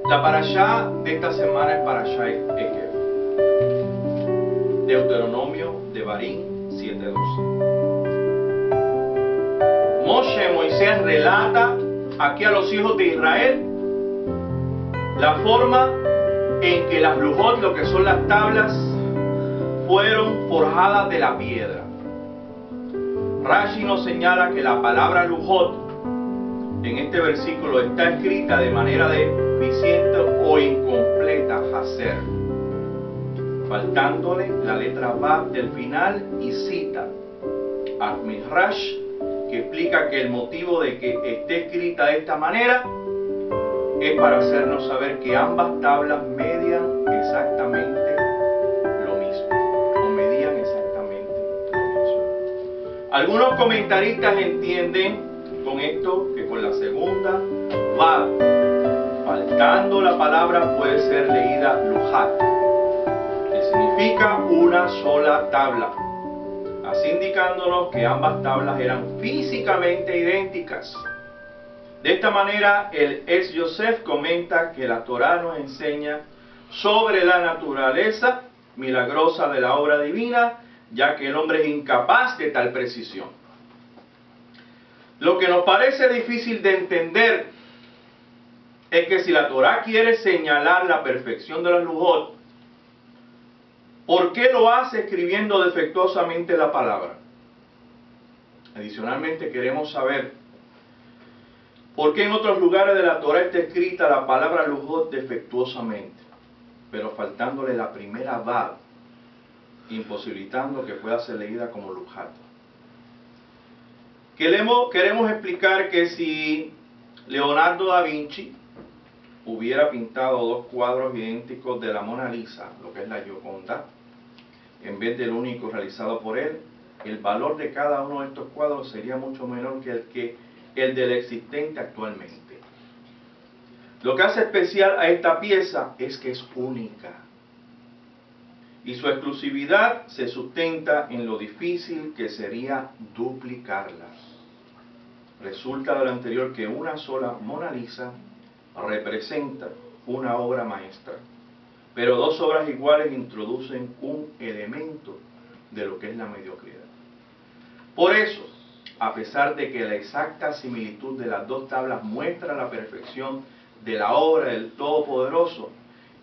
La parashá de esta semana es parashá Ekev. Deuteronomio de Barín 7:12. Moisés relata aquí a los hijos de Israel la forma en que las lujot, lo que son las tablas, fueron forjadas de la piedra. Rashi nos señala que la palabra lujot en este versículo está escrita de manera deficiente o incompleta, haser, faltándole la letra Vav del final, y cita a Midrash, que explica que el motivo de que esté escrita de esta manera es para hacernos saber que ambas tablas median exactamente lo mismo, o medían exactamente lo mismo. Algunos comentaristas entienden con esto que con la segunda Vav, faltando la palabra, puede ser leída Luhat, que significa una sola tabla, así indicándonos que ambas tablas eran físicamente idénticas. De esta manera, el Etz Yosef comenta que la Torá nos enseña sobre la naturaleza milagrosa de la obra divina, ya que el hombre es incapaz de tal precisión. Lo que nos parece difícil de entender es que si la Torá quiere señalar la perfección de las lujot, ¿por qué lo hace escribiendo defectuosamente la palabra? Adicionalmente, queremos saber por qué en otros lugares de la Torá está escrita la palabra lujot defectuosamente, pero faltándole la primera vav, imposibilitando que pueda ser leída como lujat. Queremos explicar que si Leonardo da Vinci hubiera pintado dos cuadros idénticos de la Mona Lisa, lo que es la Gioconda, en vez del único realizado por él, el valor de cada uno de estos cuadros sería mucho menor que el del existente actualmente. Lo que hace especial a esta pieza es que es única, y su exclusividad se sustenta en lo difícil que sería duplicarla. Resulta de lo anterior que una sola Mona Lisa representa una obra maestra, pero dos obras iguales introducen un elemento de lo que es la mediocridad. Por eso, a pesar de que la exacta similitud de las dos tablas muestra la perfección de la obra del Todopoderoso,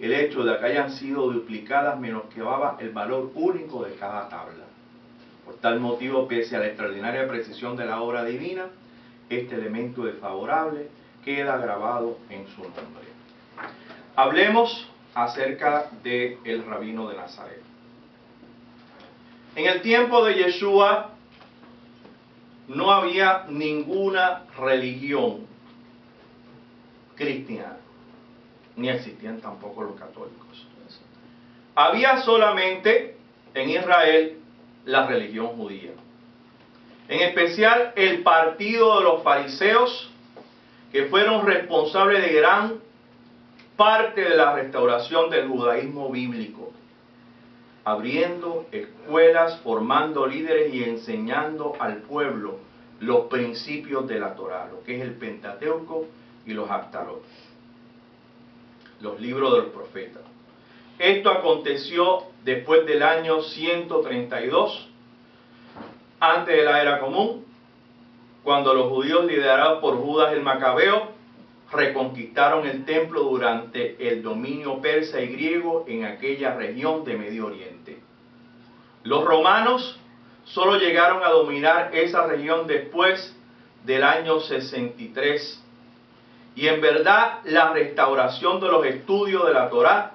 el hecho de que hayan sido duplicadas menoscababa el valor único de cada tabla. Por tal motivo, pese a la extraordinaria precisión de la obra divina, este elemento desfavorable queda grabado en su nombre. Hablemos acerca del rabino de Nazaret. En el tiempo de Yeshua no había ninguna religión cristiana, ni existían tampoco los católicos. Había solamente en Israel la religión judía, en especial el partido de los fariseos, que fueron responsables de gran parte de la restauración del judaísmo bíblico, abriendo escuelas, formando líderes y enseñando al pueblo los principios de la Torá, lo que es el Pentateuco y los Haftarot, los libros de los profetas. Esto aconteció después del año 132 antes de la era común, cuando los judíos liderados por Judas el Macabeo reconquistaron el templo durante el dominio persa y griego en aquella región de Medio Oriente. Los romanos solo llegaron a dominar esa región después del año 63. Y en verdad, la restauración de los estudios de la Torá,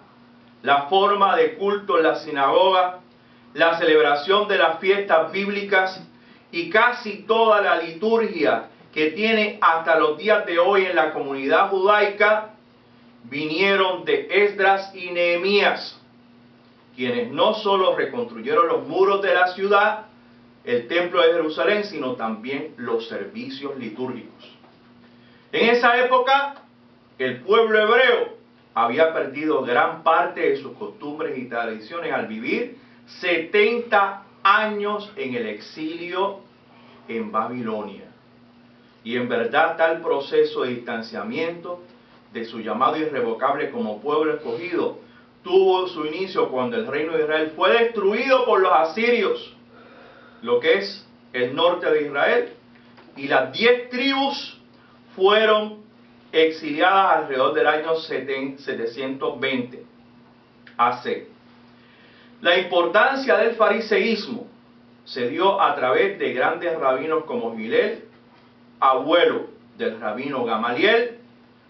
la forma de culto en la sinagoga, la celebración de las fiestas bíblicas y casi toda la liturgia que tiene hasta los días de hoy en la comunidad judaica, vinieron de Esdras y Nehemías, quienes no solo reconstruyeron los muros de la ciudad, el templo de Jerusalén, sino también los servicios litúrgicos. En esa época, el pueblo hebreo había perdido gran parte de sus costumbres y tradiciones al vivir 70 años en el exilio en Babilonia. Y en verdad tal proceso de distanciamiento de su llamado irrevocable como pueblo escogido tuvo su inicio cuando el reino de Israel fue destruido por los asirios, lo que es el norte de Israel, y las 10 tribus fueron exiliadas alrededor del año 720 AC. La importancia del fariseísmo se dio a través de grandes rabinos como Gilel, abuelo del rabino Gamaliel,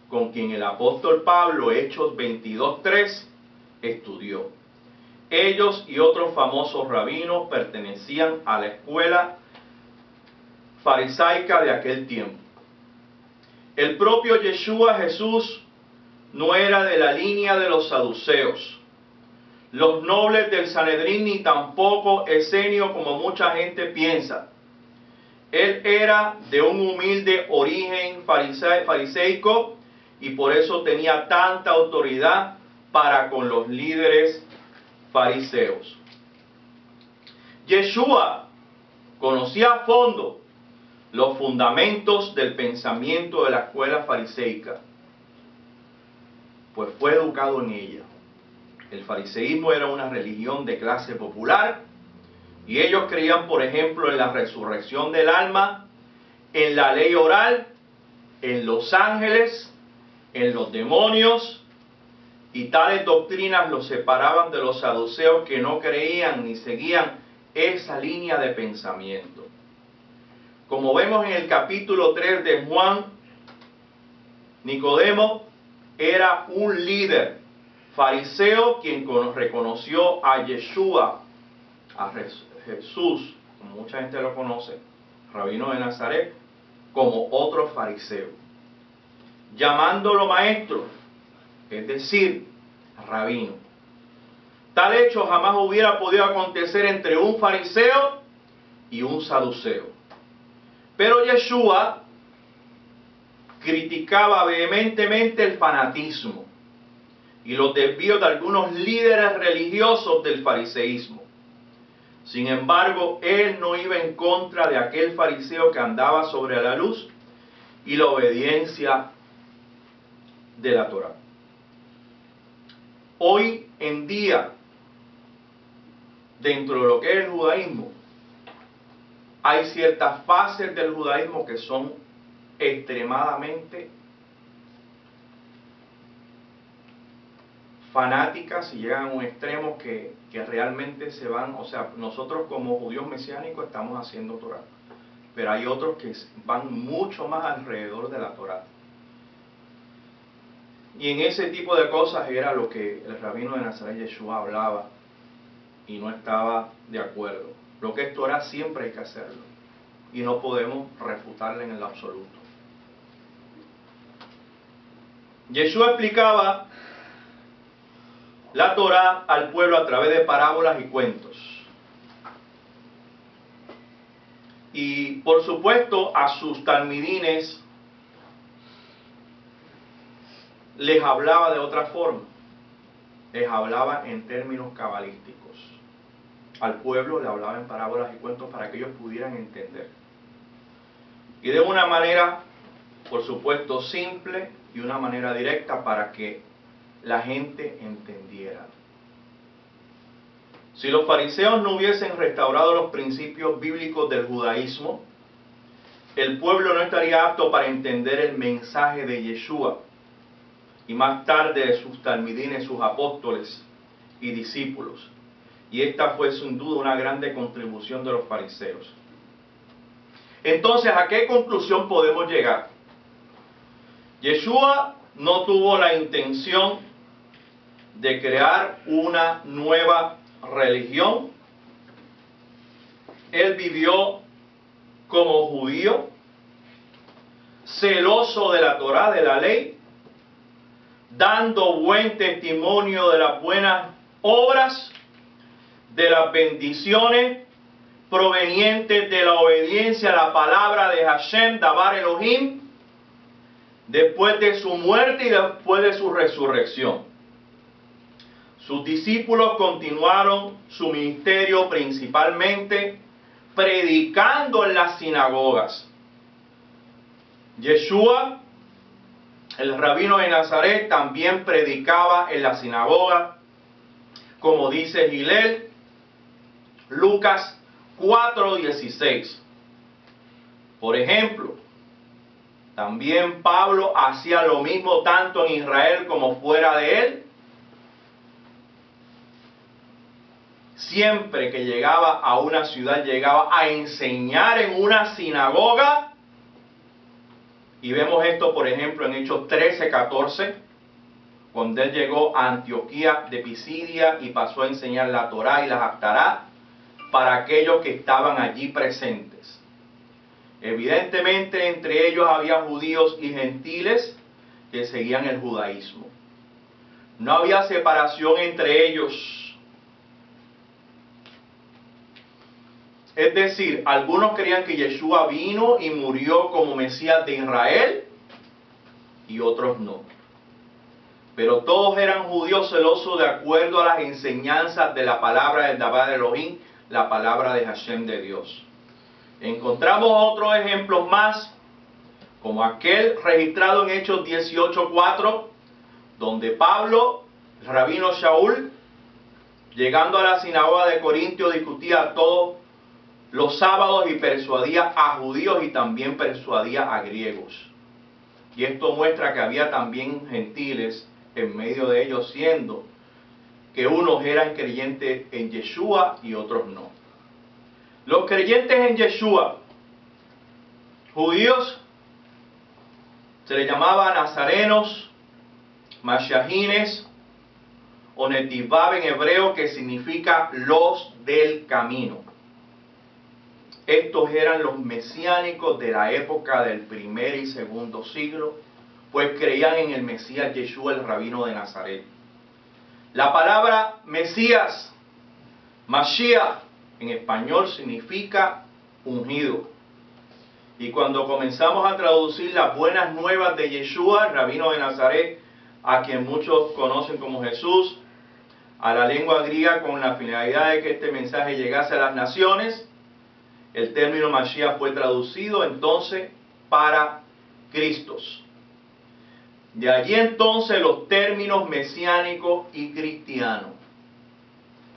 con quien el apóstol Pablo, Hechos 22:3, estudió. Ellos y otros famosos rabinos pertenecían a la escuela farisaica de aquel tiempo. El propio Yeshua Jesús no era de la línea de los saduceos, los nobles del Sanedrín, ni tampoco esenio como mucha gente piensa. Él era de un humilde origen fariseico y por eso tenía tanta autoridad para con los líderes fariseos. Yeshua conocía a fondo los fundamentos del pensamiento de la escuela fariseica, pues fue educado en ella. El fariseísmo era una religión de clase popular y ellos creían, por ejemplo, en la resurrección del alma, en la ley oral, en los ángeles, en los demonios, y tales doctrinas los separaban de los saduceos que no creían ni seguían esa línea de pensamiento. Como vemos en el capítulo 3 de Juan, Nicodemo era un líder fariseo quien reconoció a Yeshua, a Jesús, como mucha gente lo conoce, rabino de Nazaret, como otro fariseo, llamándolo maestro, es decir, rabino. Tal hecho jamás hubiera podido acontecer entre un fariseo y un saduceo. Pero Yeshua criticaba vehementemente el fanatismo y los desvíos de algunos líderes religiosos del fariseísmo. Sin embargo, él no iba en contra de aquel fariseo que andaba sobre la luz y la obediencia de la Torá. Hoy en día, dentro de lo que es el judaísmo, hay ciertas fases del judaísmo que son extremadamente fanáticas y llegan a un extremo que realmente se van, o sea, nosotros como judíos mesiánicos estamos haciendo Torá, pero hay otros que van mucho más alrededor de la Torá. Y en ese tipo de cosas era lo que el rabino de Nazaret, Yeshua, hablaba y no estaba de acuerdo. Lo que es Torá siempre hay que hacerlo y no podemos refutarle en el absoluto. Yeshua explicaba la Torá al pueblo a través de parábolas y cuentos. Y por supuesto a sus talmidines les hablaba de otra forma. Les hablaba en términos cabalísticos. Al pueblo le hablaba en parábolas y cuentos para que ellos pudieran entender. Y de una manera, por supuesto, simple y una manera directa para que la gente entendiera. Si los fariseos no hubiesen restaurado los principios bíblicos del judaísmo, el pueblo no estaría apto para entender el mensaje de Yeshua y más tarde de sus talmidines, sus apóstoles y discípulos. Y esta fue sin duda una grande contribución de los fariseos. Entonces, ¿a qué conclusión podemos llegar? Yeshua no tuvo la intención de crear una nueva religión. Él vivió como judío, celoso de la Torá, de la ley, dando buen testimonio de las buenas obras, de las bendiciones provenientes de la obediencia a la palabra de Hashem, Dabar Elohim, después de su muerte y después de su resurrección. Sus discípulos continuaron su ministerio principalmente predicando en las sinagogas. Yeshua el rabino de Nazaret también predicaba en la sinagoga, como dice Gilel, Lucas 4:16. Por ejemplo, también Pablo hacía lo mismo tanto en Israel como fuera de él. Siempre que llegaba a una ciudad, llegaba a enseñar en una sinagoga. Y vemos esto, por ejemplo, en Hechos 13:14, cuando él llegó a Antioquía de Pisidia y pasó a enseñar la Torá y la Haftará para aquellos que estaban allí presentes. Evidentemente, entre ellos había judíos y gentiles que seguían el judaísmo. No había separación entre ellos. Es decir, algunos creían que Yeshua vino y murió como Mesías de Israel y otros no. Pero todos eran judíos celosos de acuerdo a las enseñanzas de la palabra del Dabar Elohim, la palabra de Hashem de Dios. Encontramos otros ejemplos más, como aquel registrado en Hechos 18:4, donde Pablo, el rabino Shaul, llegando a la sinagoga de Corintio, discutía todos los sábados y persuadía a judíos y también persuadía a griegos. Y esto muestra que había también gentiles en medio de ellos, siendo que unos eran creyentes en Yeshua y otros no. Los creyentes en Yeshua, judíos, se les llamaba nazarenos, mashiachines o netivab en hebreo, que significa los del camino. Estos eran los mesiánicos de la época del primer y segundo siglo, pues creían en el Mesías Yeshua, el rabino de Nazaret. La palabra Mesías, Mashiach, en español significa ungido. Y cuando comenzamos a traducir las buenas nuevas de Yeshua, el rabino de Nazaret, a quien muchos conocen como Jesús, a la lengua griega con la finalidad de que este mensaje llegase a las naciones, el término Mashiach fue traducido entonces para Cristos. De allí entonces los términos mesiánico y cristiano.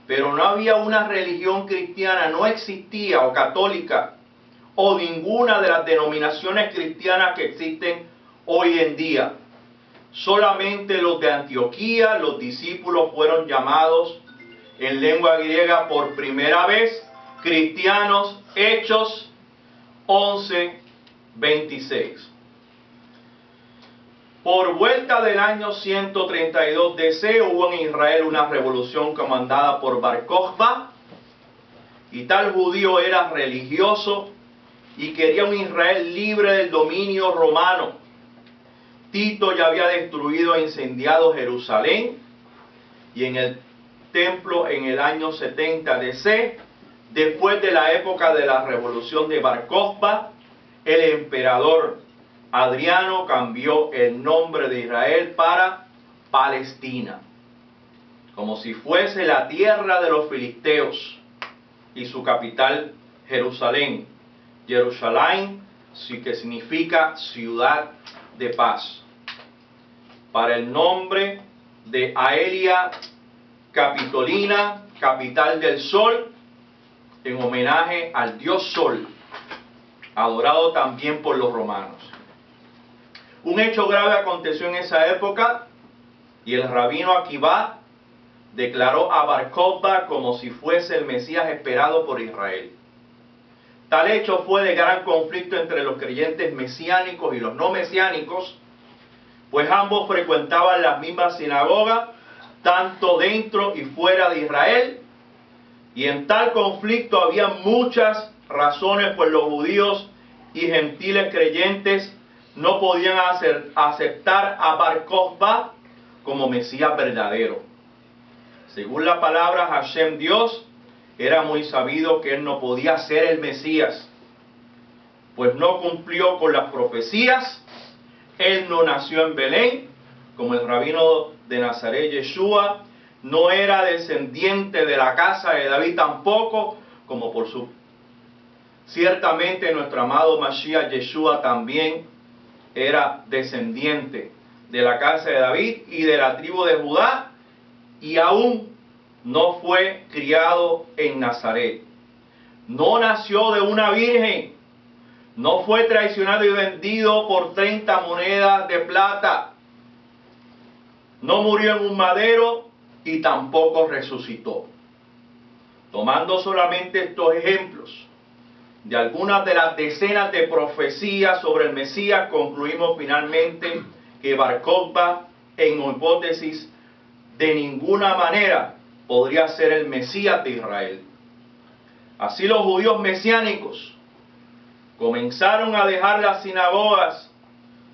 Pero no había una religión cristiana, no existía, o católica, o ninguna de las denominaciones cristianas que existen hoy en día. Solamente los de Antioquía, los discípulos fueron llamados en lengua griega por primera vez cristianos. Hechos 11:26. Por vuelta del año 132 DC hubo en Israel una revolución comandada por Bar Kokhba, y tal judío era religioso y quería un Israel libre del dominio romano. Tito ya había destruido e incendiado Jerusalén, y en el templo en el año 70 DC, después de la época de la revolución de Bar Kokhba, el emperador Adriano cambió el nombre de Israel para Palestina, como si fuese la tierra de los filisteos, y su capital Jerusalén. Jerusalén, sí, que significa ciudad de paz, para el nombre de Aelia Capitolina, capital del sol, en homenaje al dios Sol, adorado también por los romanos. Un hecho grave aconteció en esa época, y el rabino Akiva declaró a Bar Kokhba como si fuese el Mesías esperado por Israel. Tal hecho fue de gran conflicto entre los creyentes mesiánicos y los no mesiánicos, pues ambos frecuentaban las mismas sinagogas, tanto dentro y fuera de Israel. Y en tal conflicto había muchas razones, pues los judíos y gentiles creyentes no podían aceptar a Bar Kokhba como Mesías verdadero. Según la palabra Hashem Dios, era muy sabido que él no podía ser el Mesías, pues no cumplió con las profecías. Él no nació en Belén, como el rabino de Nazaret Yeshua, no era descendiente de la casa de David tampoco, como por su... Ciertamente nuestro amado Mashiach Yeshua también era descendiente de la casa de David y de la tribu de Judá, y aún no fue criado en Nazaret. No nació de una virgen, no fue traicionado y vendido por 30 monedas de plata, no murió en un madero y tampoco resucitó. Tomando solamente estos ejemplos de algunas de las decenas de profecías sobre el Mesías, concluimos finalmente que Bar Kokhba, en hipótesis, de ninguna manera podría ser el Mesías de Israel. Así los judíos mesiánicos comenzaron a dejar las sinagogas,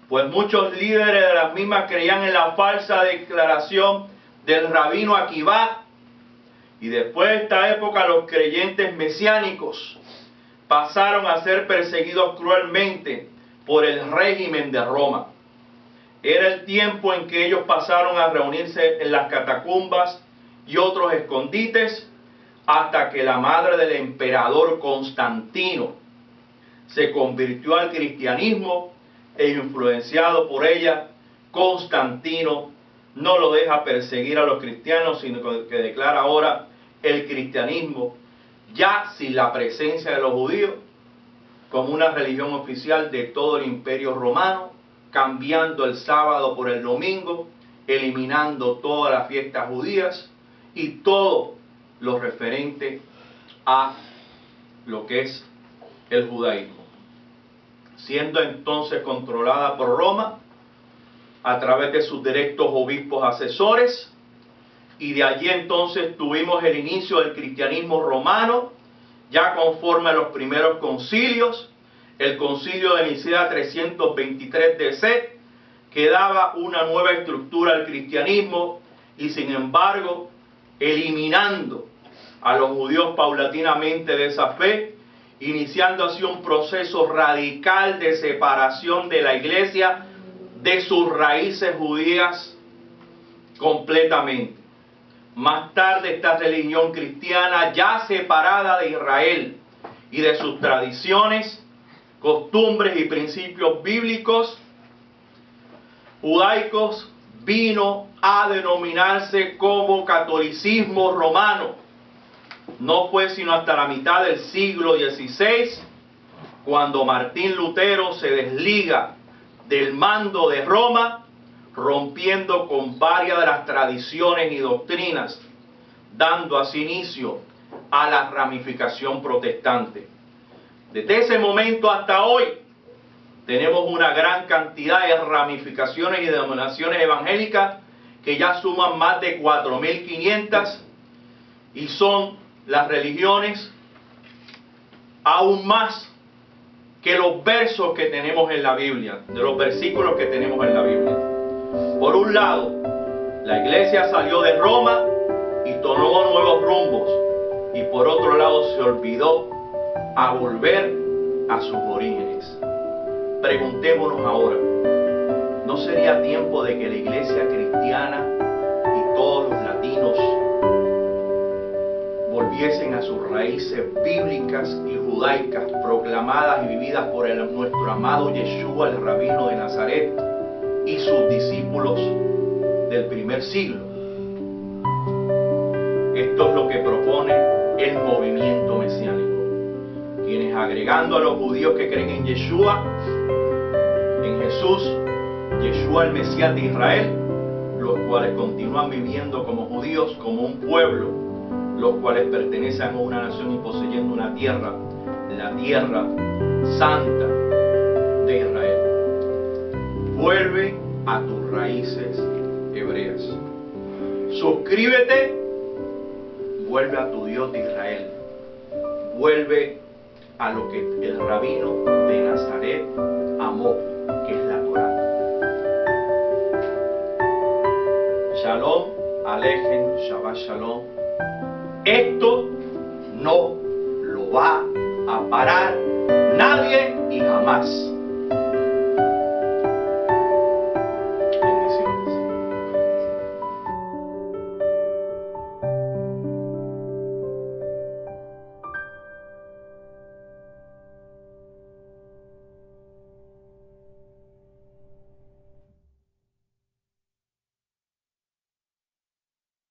pues muchos líderes de las mismas creían en la falsa declaración del rabino Akivá, y después de esta época los creyentes mesiánicos pasaron a ser perseguidos cruelmente por el régimen de Roma. Era el tiempo en que ellos pasaron a reunirse en las catacumbas y otros escondites, hasta que la madre del emperador Constantino se convirtió al cristianismo e influenciado por ella, Constantino no lo deja perseguir a los cristianos, sino que declara ahora el cristianismo, ya sin la presencia de los judíos, como una religión oficial de todo el imperio romano, cambiando el sábado por el domingo, eliminando todas las fiestas judías y todo lo referente a lo que es el judaísmo, siendo entonces controlada por Roma a través de sus directos obispos asesores, y de allí entonces tuvimos el inicio del cristianismo romano, ya conforme a los primeros concilios, el concilio de Nicea 323 DC, que daba una nueva estructura al cristianismo, y sin embargo, eliminando a los judíos paulatinamente de esa fe, iniciando así un proceso radical de separación de la iglesia de sus raíces judías completamente. Más tarde esta religión cristiana, ya separada de Israel y de sus tradiciones, costumbres y principios bíblicos judaicos, vino a denominarse como catolicismo romano. No fue sino hasta la mitad del siglo XVI cuando Martín Lutero se desliga del mando de Roma, rompiendo con varias de las tradiciones y doctrinas, dando así inicio a la ramificación protestante. Desde ese momento hasta hoy tenemos una gran cantidad de ramificaciones y denominaciones evangélicas que ya suman más de 4.500, y son las religiones aún más que los versos que tenemos en la Biblia, de los versículos que tenemos en la Biblia. Por un lado, la iglesia salió de Roma y tomó nuevos rumbos, y por otro lado se olvidó a volver a sus orígenes. Preguntémonos ahora, ¿no sería tiempo de que la iglesia cristiana y todos los latinos volviesen a sus raíces bíblicas y judaicas, proclamadas y vividas por nuestro amado Yeshua, el rabino de Nazaret, y sus discípulos del primer siglo? Esto es lo que propone el movimiento mesiánico, quienes, agregando a los judíos que creen en Yeshua, en Jesús, Yeshua el Mesías de Israel, los cuales continúan viviendo como judíos, como un pueblo, los cuales pertenecen a una nación y poseyendo una tierra, la tierra santa de Israel. Vuelve a tus raíces hebreas. Suscríbete, vuelve a tu Dios de Israel. Vuelve a lo que el rabino de Nazaret amó, que es la Torá. Shalom, Alejem, Shabbat Shalom. Esto no lo va a parar nadie y jamás.